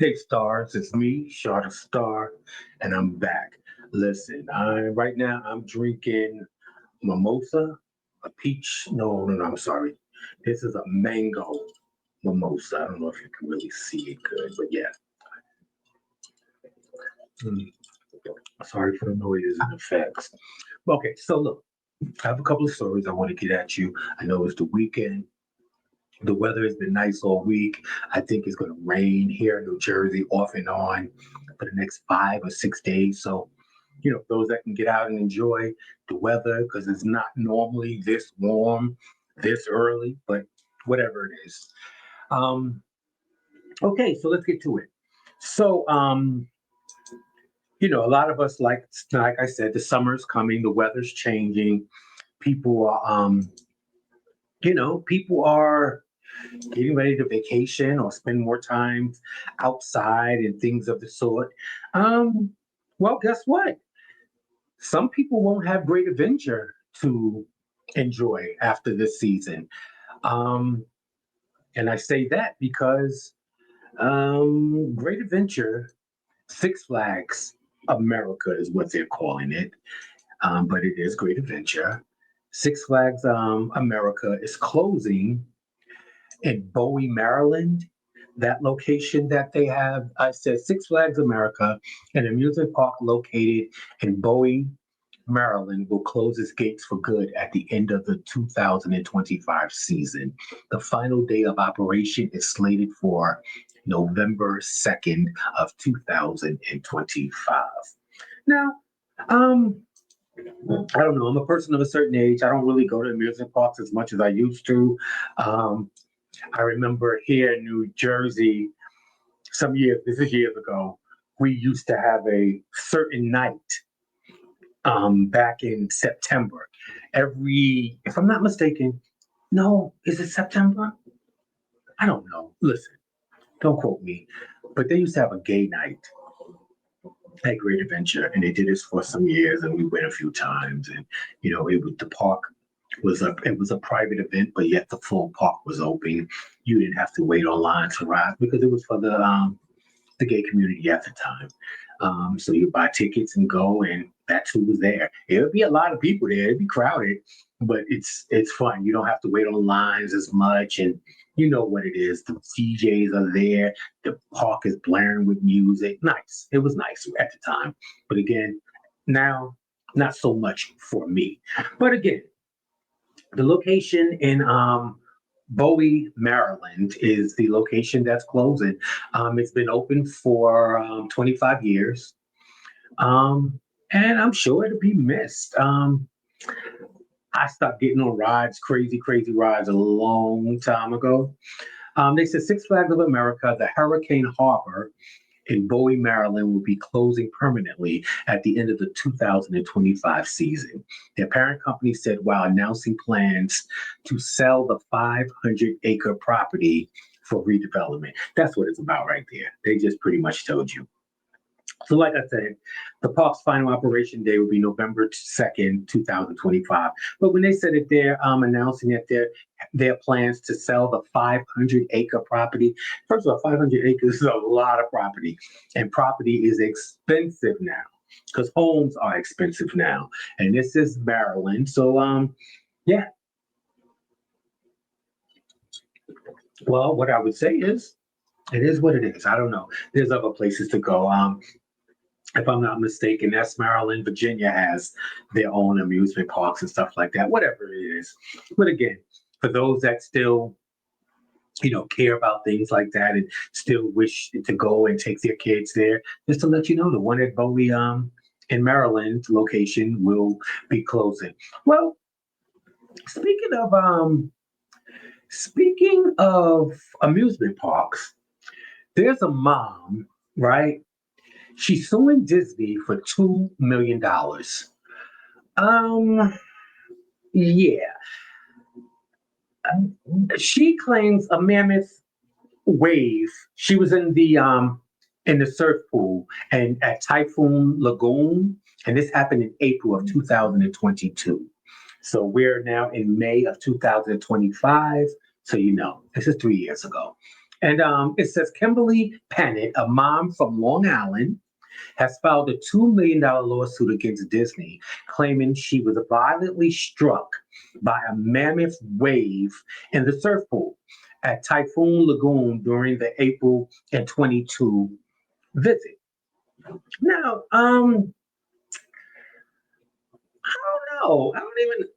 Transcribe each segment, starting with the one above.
Hey stars, it's me, Shard Star, and I'm back. Listen, right now I'm drinking mimosa, a peach. No, I'm sorry. This is a mango mimosa. I don't know if you can really see it good, but yeah. Mm, sorry for the noises and effects. Okay, so look, I have a couple of stories I want to get at you. I know it's the weekend. The weather has been nice all week. I think it's going to rain here in New Jersey off and on for the next 5 or 6 days. So, those that can get out and enjoy the weather because it's not normally this warm this early, but whatever it is. Um, okay, so let's get to it. So, a lot of us like I said, the summer's coming, the weather's changing. People are, people are getting ready to vacation or spend more time outside and things of the sort. Um, well, guess what? Some people won't have great adventure to enjoy after this season. Um, and I say that because Great Adventure, Six Flags America is what they're calling it, but it is Great Adventure. Six Flags America is closing in Bowie, Maryland. That location that they have, I said Six Flags America, an amusement park located in Bowie, Maryland, will close its gates for good at the end of the 2025 season. The final day of operation is slated for November 2nd of 2025. Now, um, I don't know. I'm a person of a certain age. I don't really go to amusement parks as much as I used to. Um, I remember here in New Jersey, this is years ago, we used to have a certain night back in September. If I'm not mistaken, no, is it September? I don't know. Listen, don't quote me. But they used to have a gay night at Great Adventure, and they did this for some years, and we went a few times. And the park it was a private event, but yet the full park was open. You didn't have to wait online to ride because it was for the gay community at the time. So you buy tickets and go, and that's who was there. It would be a lot of people there. It'd be crowded, but it's fun. You don't have to wait on lines as much, and you know what it is. The DJs are there. The park is blaring with music. Nice. It was nice at the time, but again, now not so much for me. But again, the location in Bowie, Maryland is the location that's closing. It's been open for 25 years, and I'm sure it'll be missed. I stopped getting on rides, crazy rides, a long time ago. They said Six Flags of America, the Hurricane Harbor in Bowie, Maryland, will be closing permanently at the end of the 2025 season. Their parent company said while announcing plans to sell the 500-acre property for redevelopment. That's what it's about right there. They just pretty much told you. So, like I said, the park's final operation day will be November 2nd, 2025. But when they said that they're announcing that their plans to sell the 500-acre property, first of all, 500 acres is a lot of property, and property is expensive now because homes are expensive now. And this is Maryland, so yeah. Well, what I would say is, it is what it is. I don't know. There's other places to go. If I'm not mistaken, that's Maryland. Virginia has their own amusement parks and stuff like that, whatever it is. But again, for those that still, care about things like that and still wish to go and take their kids there, just to let you know, the one at Bowie in Maryland location will be closing. Well, speaking of amusement parks, there's a mom, right? She's suing Disney for $2 million. Um, yeah. She claims a mammoth wave. She was in the surf pool and at Typhoon Lagoon, and this happened in April of 2022. So we're now in May of 2025. So this is 3 years ago. And it says Kimberly Pennant, a mom from Long Island, has filed a $2 million lawsuit against Disney, claiming she was violently struck by a mammoth wave in the surf pool at Typhoon Lagoon during the April and 22 visit. Now, I don't know. I don't even.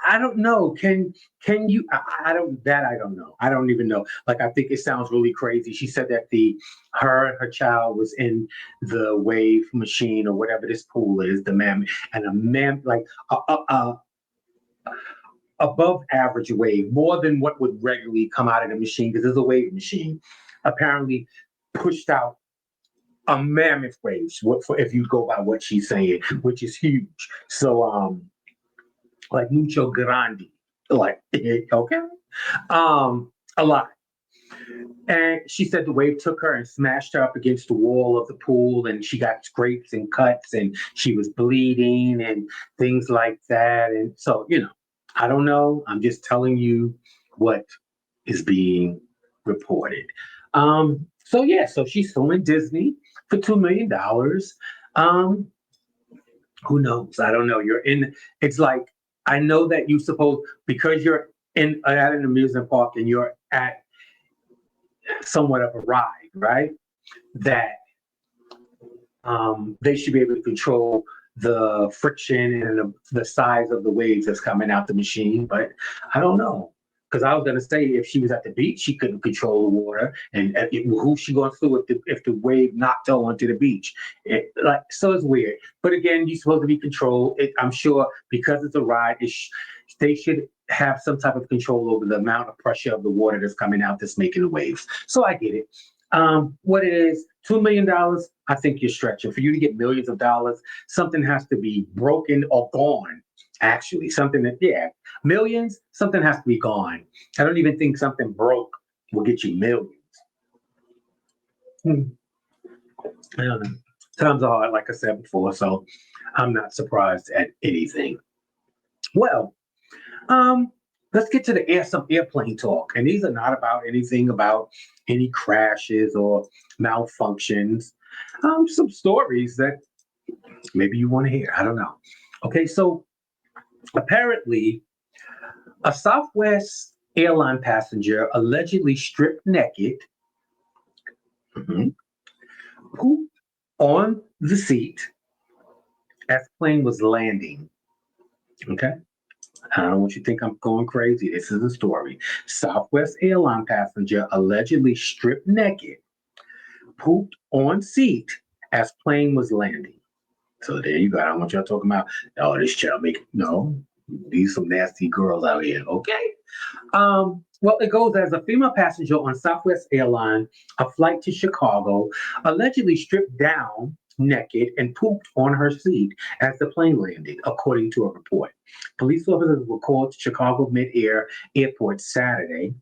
I don't know. Can you? I don't. That I don't know. I don't even know. Like I think it sounds really crazy. She said that her child was in the wave machine or whatever this pool is, the man and a man like a above average wave, more than what would regularly come out of the machine because there's a wave machine. Apparently, pushed out a mammoth wave. If you go by what she's saying, which is huge. So like mucho grande, like okay, a lot. And she said the wave took her and smashed her up against the wall of the pool, and she got scrapes and cuts, and she was bleeding and things like that. And so, I don't know. I'm just telling you what is being reported. So yeah, so she's suing Disney for $2 million. Um, who knows? I don't know. You're in. It's like I know that you suppose because you're in at an amusement park and you're at somewhat of a ride, right? That they should be able to control the friction and the size of the waves that's coming out the machine. But I don't know. Because I was going to say, if she was at the beach, she couldn't control the water, and who's she going to sue if the wave knocked her onto the beach? So it's weird. But again, you're supposed to be controlled. I'm sure because it's a ride, they should have some type of control over the amount of pressure of the water that's coming out that's making the waves. So I get it. What it is, $2 million. I think you're stretching. For you to get millions of dollars, something has to be broken or gone. Actually, something that millions, something has to be gone. I don't even think something broke will get you millions. Hmm. I don't know. Times are hard, like I said before, so I'm not surprised at anything. Well, um, let's get to some airplane talk. And these are not about anything about any crashes or malfunctions. Some stories that maybe you want to hear. I don't know. Okay, so apparently, a Southwest airline passenger allegedly stripped naked, mhm, pooped on the seat as plane was landing. Okay. I don't want you to think I'm going crazy. This is a story. Southwest airline passenger allegedly stripped naked, pooped on seat as plane was landing. So there you go. I don't want y'all talking about, oh, this child make no. These some nasty girls out here. Okay. Well, it goes as a female passenger on Southwest Airlines, a flight to Chicago, allegedly stripped down naked and pooped on her seat as the plane landed, according to a report. Police officers were called to Chicago Mid-Air Airport Saturday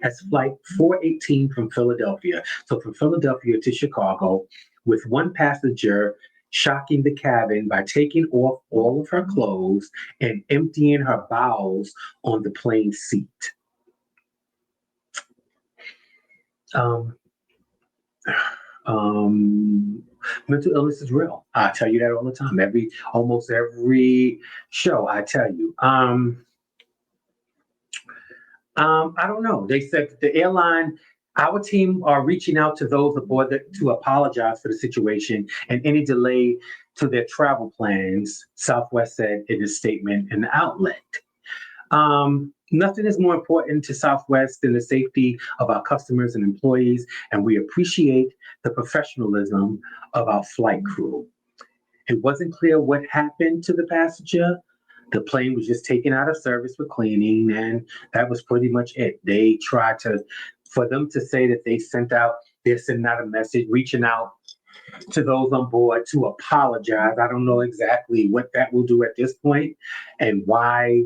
as Flight 418 from Philadelphia. So from Philadelphia to Chicago, with one passenger shocking the cabin by taking off all of her clothes and emptying her bowels on the plane seat. Um, Mental illness is real. I tell you that all the time. Almost every show, I tell you. I don't know. They said that the airline, our team are reaching out to those aboard to apologize for the situation and any delay to their travel plans, Southwest said in a statement in the outlet. Nothing is more important to Southwest than the safety of our customers and employees, and we appreciate the professionalism of our flight crew. It wasn't clear what happened to the passenger. The plane was just taken out of service for cleaning, and that was pretty much it. They tried for them to say that they're sending out a message, reaching out to those on board to apologize. I don't know exactly what that will do at this point and why.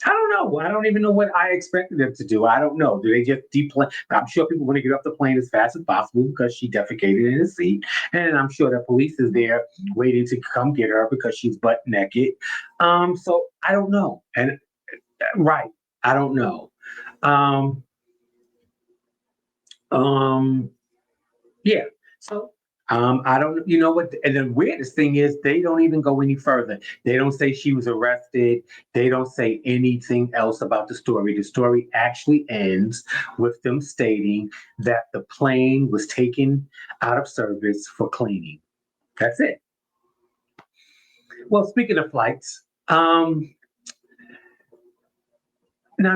I don't know. I don't even know what I expected them to do. I don't know. Do they just deplane? I'm sure people want to get off the plane as fast as possible because she defecated in the seat. And I'm sure the police is there waiting to come get her because she's butt naked. So I don't know. And right, I don't know. Um, Um, yeah. So I don't, you know what? And the weirdest thing is, they don't even go any further. They don't say she was arrested. They don't say anything else about the story. The story actually ends with them stating that the plane was taken out of service for cleaning. That's it. Well, speaking of flights, now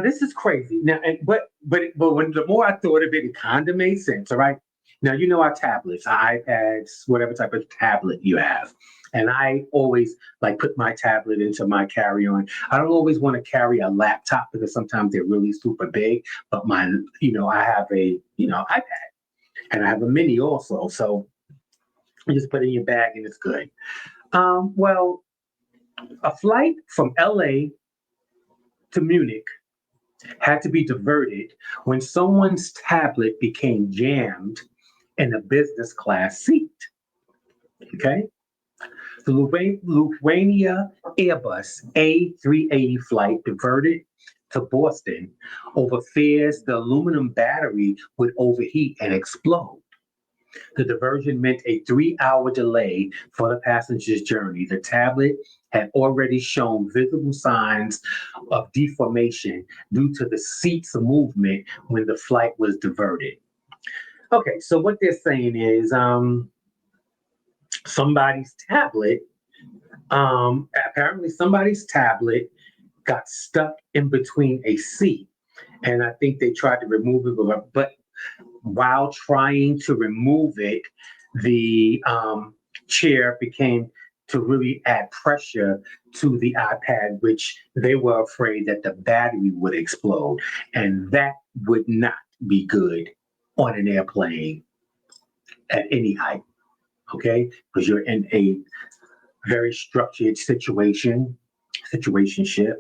this is crazy. Now, but when the more I thought of it, it kind of made sense. All right. Now you know our tablets, our iPads, whatever type of tablet you have, and I always like put my tablet into my carry-on. I don't always want to carry a laptop because sometimes they're really super big. But my, I have a iPad and I have a mini also, so you just put it in your bag and it's good. Well, a flight from LA to Munich had to be diverted when someone's tablet became jammed in a business class seat. Okay. The Lithuania Airbus A380 flight diverted to Boston over fears the aluminum battery would overheat and explode. The diversion meant a 3-hour delay for the passenger's journey. The tablet had already shown visible signs of deformation due to the seat's movement when the flight was diverted. Okay, so what they're saying is somebody's tablet, apparently somebody's tablet got stuck in between a seat. And I think they tried to remove it, but while trying to remove it, the chair became to really add pressure to the iPad, which they were afraid that the battery would explode. And that would not be good on an airplane at any height, okay? Because you're in a very structured situationship,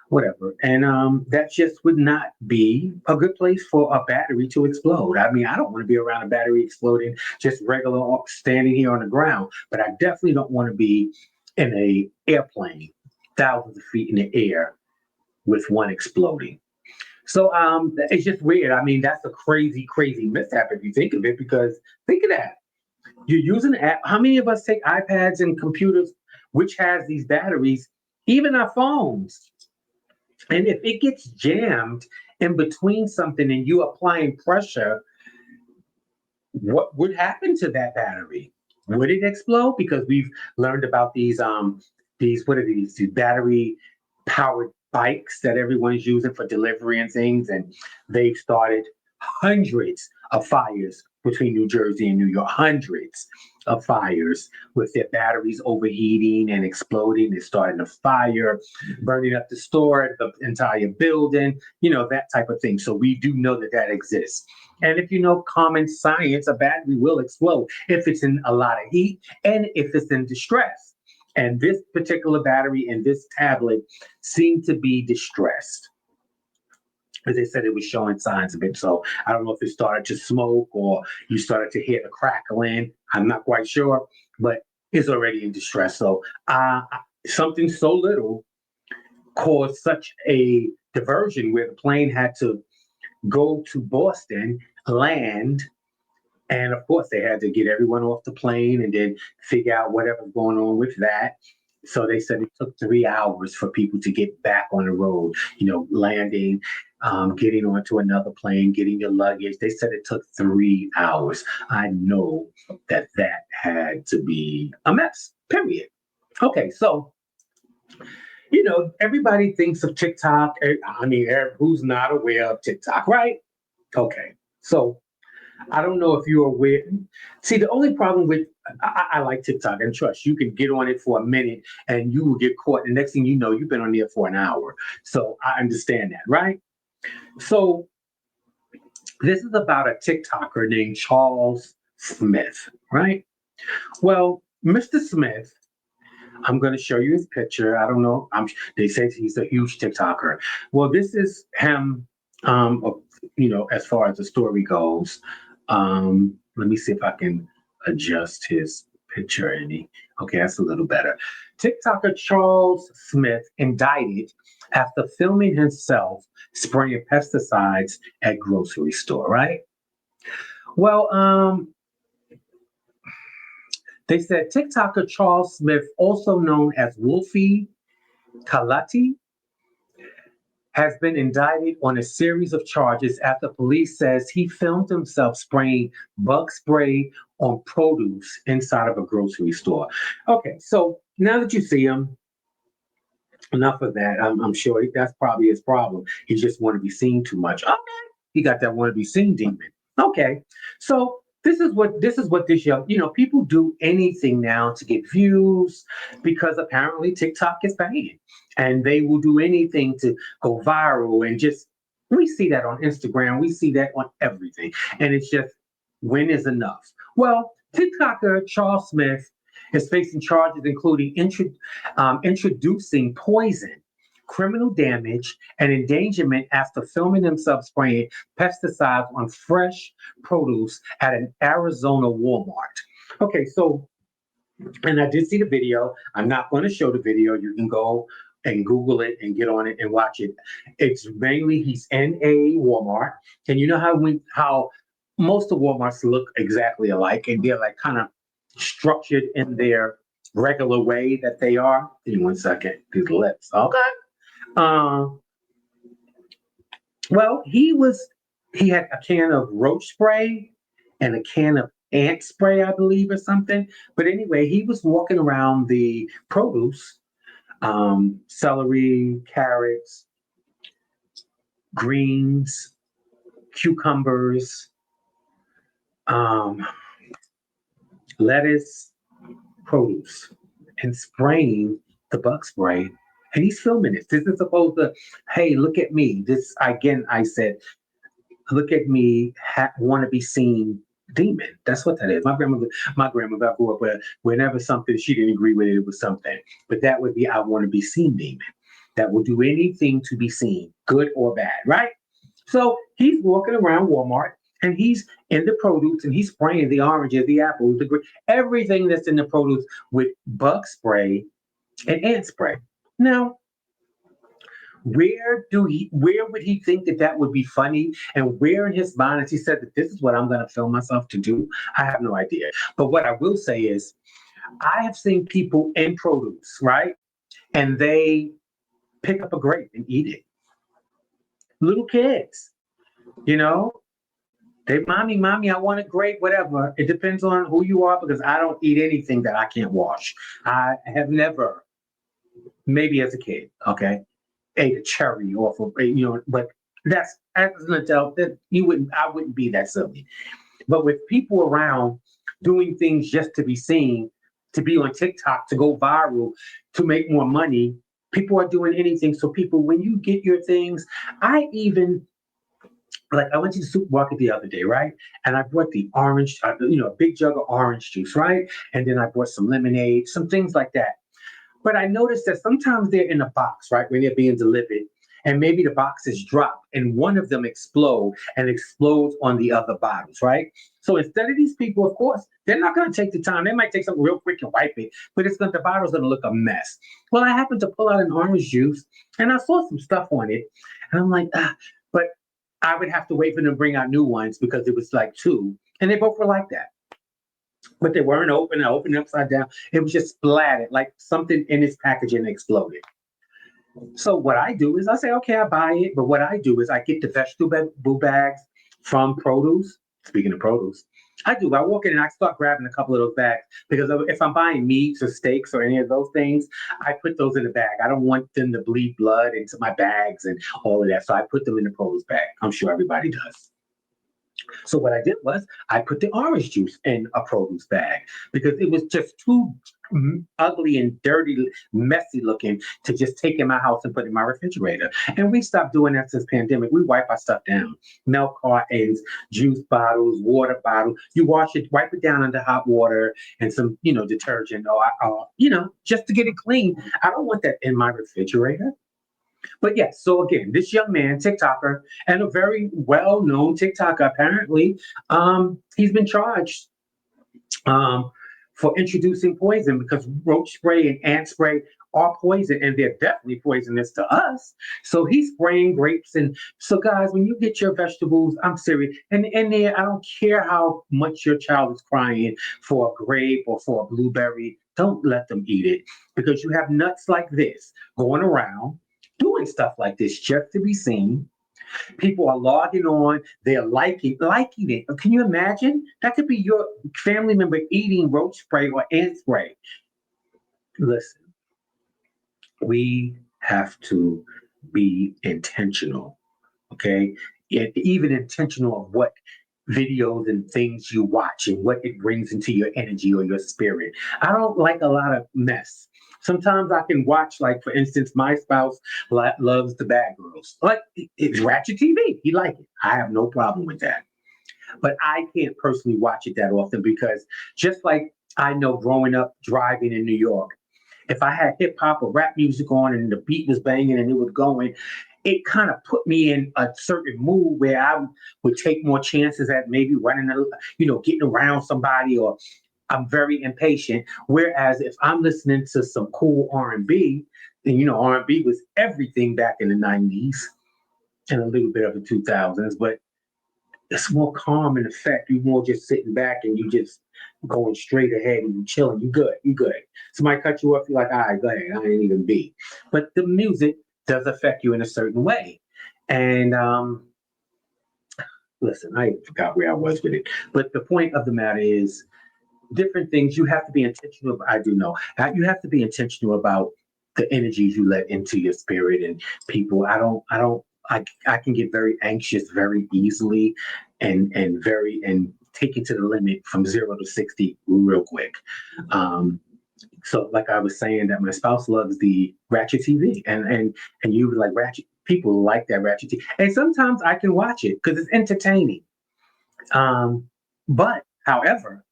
whatever. And that just would not be a good place for a battery to explode. I mean, I don't want to be around a battery exploding just regular standing here on the ground, but I definitely don't want to be in a airplane thousands of feet in the air with one exploding. So it's just weird. I mean, that's a crazy, crazy mishap if you think of it, because think of that. You're using the app. How many of us take iPads and computers, which has these batteries, even our phones? And if it gets jammed in between something and you applying pressure, what would happen to that battery? Would it explode? Because we've learned about these what are these battery powered bikes that everyone's using for delivery and things, and they've started hundreds of fires between New Jersey and New York, hundreds of fires with their batteries overheating and exploding. They're starting a fire, burning up the store, the entire building, that type of thing. So we do know that that exists. And if you know common science, a battery will explode if it's in a lot of heat and if it's in distress. And this particular battery and this tablet seem to be distressed. As they said, it was showing signs of it. So I don't know if it started to smoke or you started to hear the crackling. I'm not quite sure, but it's already in distress. So something so little caused such a diversion where the plane had to go to Boston, land, and of course, they had to get everyone off the plane and then figure out whatever's going on with that. So they said it took 3 hours for people to get back on the road, landing, getting onto another plane, getting your luggage. They said it took 3 hours. I know that that had to be a mess, period. Okay, so, everybody thinks of TikTok. I mean, who's not aware of TikTok, right? Okay, so I don't know if you're aware. See, the only problem with I like TikTok, and trust you can get on it for a minute and you will get caught. The next thing you know, you've been on there for an hour. So I understand that, right? So this is about a TikToker named Charles Smith, right? Well, Mr. Smith, I'm going to show you his picture. I don't know. They say he's a huge TikToker. Well, this is him. As far as the story goes. Let me see if I can adjust his picture any. Okay, that's a little better. TikToker Charles Smith indicted after filming himself spraying pesticides at grocery store, right? Well, they said TikToker Charles Smith, also known as Wolfie Kalati, has been indicted on a series of charges after police says he filmed himself spraying bug spray on produce inside of a grocery store. Okay, so now that you see him, enough of that. I'm sure that's probably his problem. He just want to be seen too much. Okay, he got that want to be seen demon. Okay, so this is what this young, people do anything now to get views because apparently TikTok is paying, and they will do anything to go viral and just. We see that on Instagram. We see that on everything, and it's just when is enough. Well, TikToker Charles Smith is facing charges including introducing poison, criminal damage, and endangerment after filming himself spraying pesticides on fresh produce at an Arizona Walmart. Okay, so, and I did see the video. I'm not going to show the video. You can go and Google it and get on it and watch it. It's mainly he's in a Walmart, and you know how most of Walmarts look exactly alike, and they're like kind of structured in their regular way that they are. Give me one second. These lips. Okay. Um, well, he had a can of roach spray and a can of ant spray, I believe, or something. But anyway, he was walking around the produce, celery, carrots, greens, cucumbers, um, lettuce, produce, and spraying the bug spray. And he's filming this. This is supposed to, hey, look at me. This again, I said, look at me, want to be seen demon. That's what that is. My grandmother I grew up with, whenever something she didn't agree with, it was something. But that would be I want to be seen demon. That will do anything to be seen, good or bad, right? So he's walking around Walmart and he's in the produce and he's spraying the oranges, the apples, everything that's in the produce with bug spray and ant spray. Now, where would he think that that would be funny, and where in his mind has he said that this is what I'm going to film myself to do? I have no idea. But what I will say is I have seen people in produce, right, and they pick up a grape and eat it. Little kids, you know they, mommy, I want a grape, whatever. It depends on who you are because I don't eat anything that I can't wash. I have never, maybe as a kid, okay, ate a cherry off of, but that's as an adult that I wouldn't be that silly. But with people around doing things just to be seen, to be on TikTok, to go viral, to make more money, people are doing anything. So people, when you get your things, I even like I went to the supermarket the other day, right? And I bought the orange, a big jug of orange juice, right? And then I bought some lemonade, some things like that. But I noticed that sometimes they're in a box, right, when they're being delivered, and maybe the boxes drop and one of them explodes on the other bottles, right? So instead of these people, of course, they're not going to take the time. They might take something real quick and wipe it, but the bottle's going to look a mess. Well, I happened to pull out an orange juice and I saw some stuff on it, and I'm like, but I would have to wait for them to bring out new ones because it was like two, and they both were like that, but they weren't open. I opened it upside down. It was just splattered, like something in its packaging exploded. So what I do is I say, okay, I buy it. But what I do is I get the vegetable bags from produce. Speaking of produce, I walk in and I start grabbing a couple of those bags because if I'm buying meats or steaks or any of those things, I put those in the bag. I don't want them to bleed blood into my bags and all of that. So I put them in the produce bag. I'm sure everybody does. So what I did was I put the orange juice in a produce bag because it was just too ugly and dirty, messy looking to just take in my house and put in my refrigerator. And we stopped doing that since pandemic. We wipe our stuff down. Milk cartons, juice bottles, water bottles. You wash it, wipe it down under hot water and some, detergent just to get it clean. I don't want that in my refrigerator. But yes, so again, this young man, TikToker, and a very well-known TikToker, apparently, he's been charged um, for introducing poison because roach spray and ant spray are poison, and they're definitely poisonous to us. So he's spraying grapes, and so guys, when you get your vegetables, I'm serious, and there, I don't care how much your child is crying for a grape or for a blueberry. Don't let them eat it because you have nuts like this going around doing stuff like this just to be seen. People are logging on, they're liking it. Can you imagine? That could be your family member eating roach spray or ant spray. Listen, we have to be intentional, okay? Even intentional of what videos and things you watch and what it brings into your energy or your spirit. I don't like a lot of mess. Sometimes I can watch, like for instance, my spouse loves the Bad Girls. Like it's Ratchet TV. He like it. I have no problem with that. But I can't personally watch it that often because just like I know growing up driving in New York, if I had hip hop or rap music on and the beat was banging and it was going, it kind of put me in a certain mood where I would take more chances at maybe getting around somebody, or I'm very impatient. Whereas if I'm listening to some cool R&B, and R&B was everything back in the 90s and a little bit of the 2000s, but it's more calm in effect. You more just sitting back and you just going straight ahead and you chilling. You good. You good. Somebody cut you off. You're like, all right, go ahead. I ain't even beat. But the music does affect you in a certain way. And listen, I forgot where I was with it. But the point of the matter is, different things you have to be intentional. I do know you have to be intentional about the energies you let into your spirit and people. I can get very anxious very easily and take it to the limit from 0 to 60 real quick. So like I was saying, that my spouse loves the Ratchet TV, and you like Ratchet. People like that Ratchet TV, and sometimes I can watch it because it's entertaining. um but however,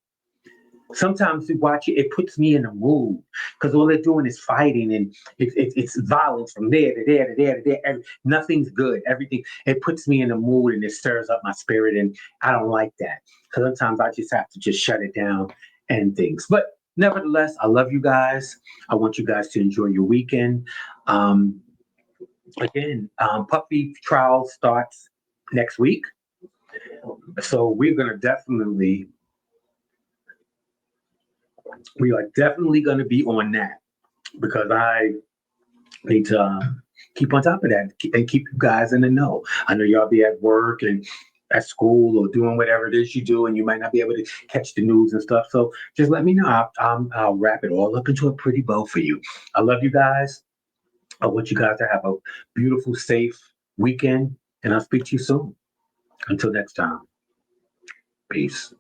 sometimes you watch it, it puts me in a mood because all they're doing is fighting, and it's violence from there to there to there to there. Nothing's good. Everything, it puts me in a mood and it stirs up my spirit, and I don't like that. So sometimes I just have to just shut it down and things. But nevertheless, I love you guys. I want you guys to enjoy your weekend. Um, Puppy trial starts next week, so we are definitely going to be on that because I need to keep on top of that and keep you guys in the know. I know y'all be at work and at school or doing whatever it is you do, and you might not be able to catch the news and stuff. So just let me know. I'll wrap it all up into a pretty bow for you. I love you guys. I want you guys to have a beautiful, safe weekend, and I'll speak to you soon. Until next time, peace.